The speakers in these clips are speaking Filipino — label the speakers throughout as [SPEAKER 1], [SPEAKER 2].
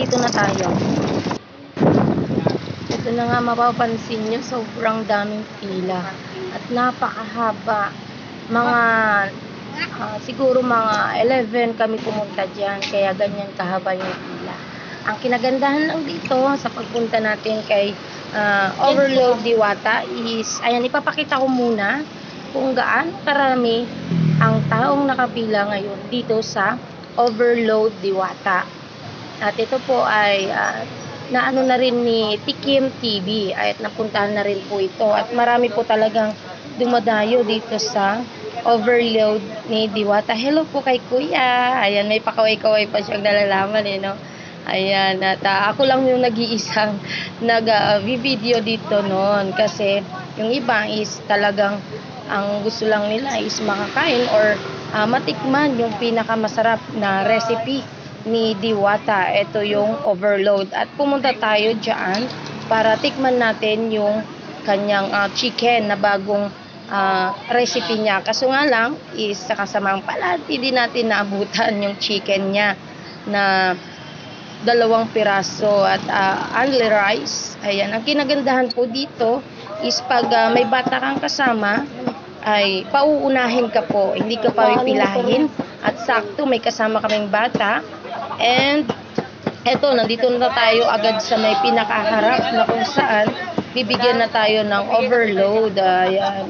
[SPEAKER 1] dito na tayo. Ito na nga, mapapansin nyo, sobrang daming pila at napakahaba. Mga siguro mga 11 kami pumunta dyan, kaya ganyan kahaba yung pila. Ang kinagandahan lang dito sa pagpunta natin kay Overload Diwata is, ayan, ipapakita ko muna kung gaano karami ang taong nakapila ngayon dito sa Overload Diwata. At ito po ay naano na rin ni Tikim TV at napuntahan na rin po ito. At marami po talagang dumadayo dito sa Overload ni Diwata. Hello po kay Kuya. Ayan, may pakaway-kaway pa siyang nalalaman no. Ayan, at ako lang yung nag-iisang nag-video dito noon kasi yung iba is talagang ang gusto lang nila is makakain or matikman yung pinakamasarap na recipe ni Diwata. Ito yung Overload at pumunta tayo dyan para tikman natin yung kanyang chicken na bagong recipe niya. Kaso nga lang is sa kasamang palad, hindi natin naabutan yung chicken niya na 2 piraso at only rice. Ayan, ang kinagandahan po dito is pag may bata kang kasama ay pauunahin ka po, hindi ka pa pipilahin at sakto may kasama kaming bata. And eto, nandito na tayo agad sa may pinakaharap na kung saan bibigyan na tayo ng overload. Ayan.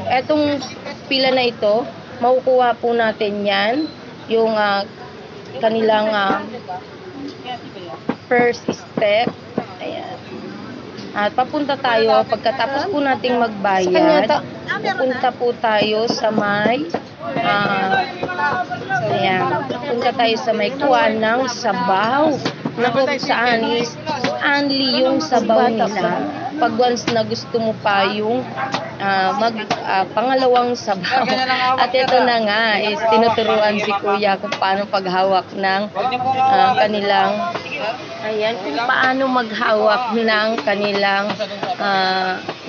[SPEAKER 1] Etong pila na ito, makukuha po natin yan, yung kanilang first step. Ayan. At papunta tayo, pagkatapos po nating magbayad, pupunta po tayo sa may ayan, punta tayo sa may kuha ng sabaw na kung saan is only yung sabaw nila. Pag once na gusto mo pa yung pangalawang sabaw. At ito na nga is tinuturuan si Kuya kung paano paghawak ng kanilang ayan, kung paano maghawak ng kanilang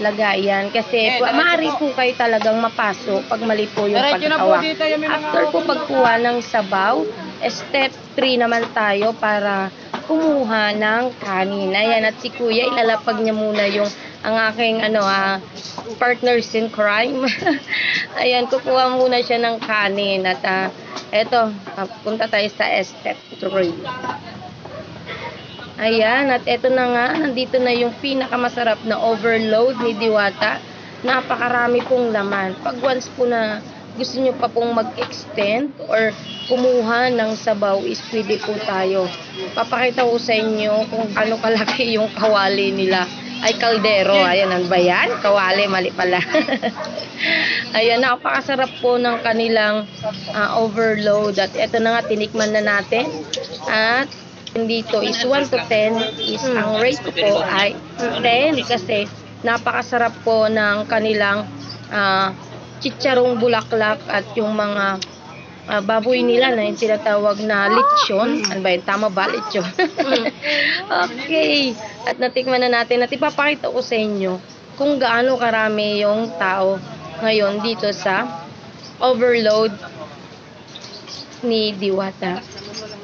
[SPEAKER 1] lagayan. Kasi maaari po kayo talagang mapasok pag mali po yung paghawak. After po pagkuha ng sabaw, step 3 naman tayo para kumuha ng kanin. Ayan, at si Kuya, ilalapag niya muna yung ang aking partners in crime. Ayan, kukuha muna siya ng kanin. At eto, punta tayo sa step 3. Ayan, at eto na nga, nandito na yung pinakamasarap na overload ni Diwata. Napakarami pong laman. Pag once po na gusto nyo pa pong mag-extend or kumuha ng sabaw is pwede po tayo. Papakita ko sa inyo kung ano kalaki yung kawali nila. Ay, kaldero. Ayan, ano ba yan? Kawali, mali pala. Ayan, napakasarap po ng kanilang overload. At eto na nga, tinikman na natin. At dito is 1 to 10 is ang rate ko po ay 10 kasi napakasarap po ng kanilang chicharong bulaklak at yung mga baboy nila na yung tinatawag na lechon. Ano ba yun? Tama ba? Lechon. Okay. At natikman na natin at ipapakita ko sa inyo kung gaano karami yung tao ngayon dito sa overload ni Diwata.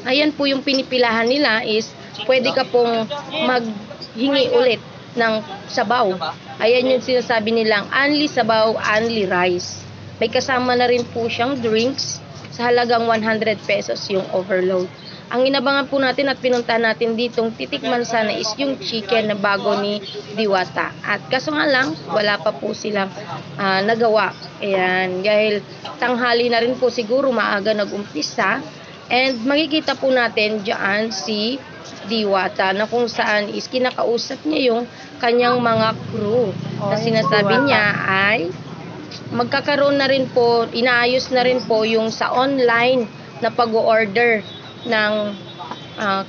[SPEAKER 1] Ayan po yung pinipilahan nila is pwede ka pong maghingi ulit ng sabaw. Ayan yung sinasabi nilang only sabaw, only rice. May kasama na rin po siyang drinks sa halagang 100 pesos yung overload. Ang inabangan po natin at pinuntahan natin ditong titikman sana is yung chicken na bago ni Diwata. At kaso nga lang, wala pa po silang nagawa. Ayan, dahil tanghali na rin po siguro maaga nag-umpisa. And makikita po natin dyan si Diwata na kung saan is kinakausap niya yung kanyang mga crew. Na sinasabi niya ay magkakaroon na rin po, inaayos na rin po yung sa online na pag-order ng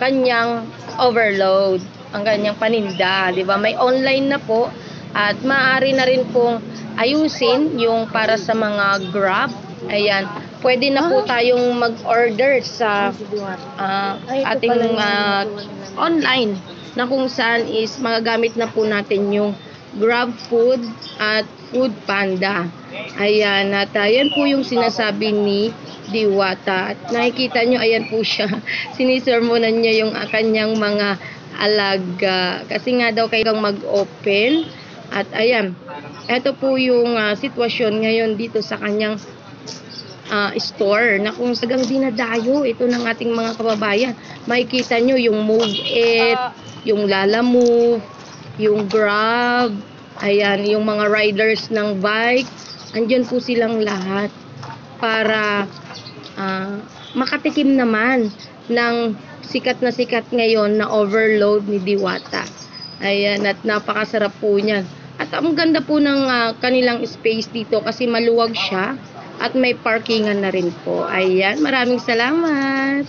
[SPEAKER 1] kanyang overload, ang kanyang paninda, di ba? May online na po at maaari na rin pong ayusin yung para sa mga Grab. Ayan, pwede na po tayong mag-order sa ating online na kung saan is magagamit na po natin yung Grab Food at Food Panda. Ayan, at yan po yung sinasabi ni Diwata. At nakikita nyo, ayan po siya. Sinisermonan niya yung kanyang mga alaga. Kasi nga daw kailang mag-open. At ayan, eto po yung sitwasyon ngayon dito sa kanyang store na kung sagang dinadayo ito ng ating mga kababayan. Makikita nyo yung Move It, yung Lala Move, yung Grab, ayan, yung mga riders ng bike, andyan po silang lahat para makatikim naman ng sikat na sikat ngayon na overload ni Diwata. Ayan, at napakasarap po niyan. At ang ganda po ng kanilang space dito kasi maluwag siya at may parkingan na rin po. Ayan, maraming salamat.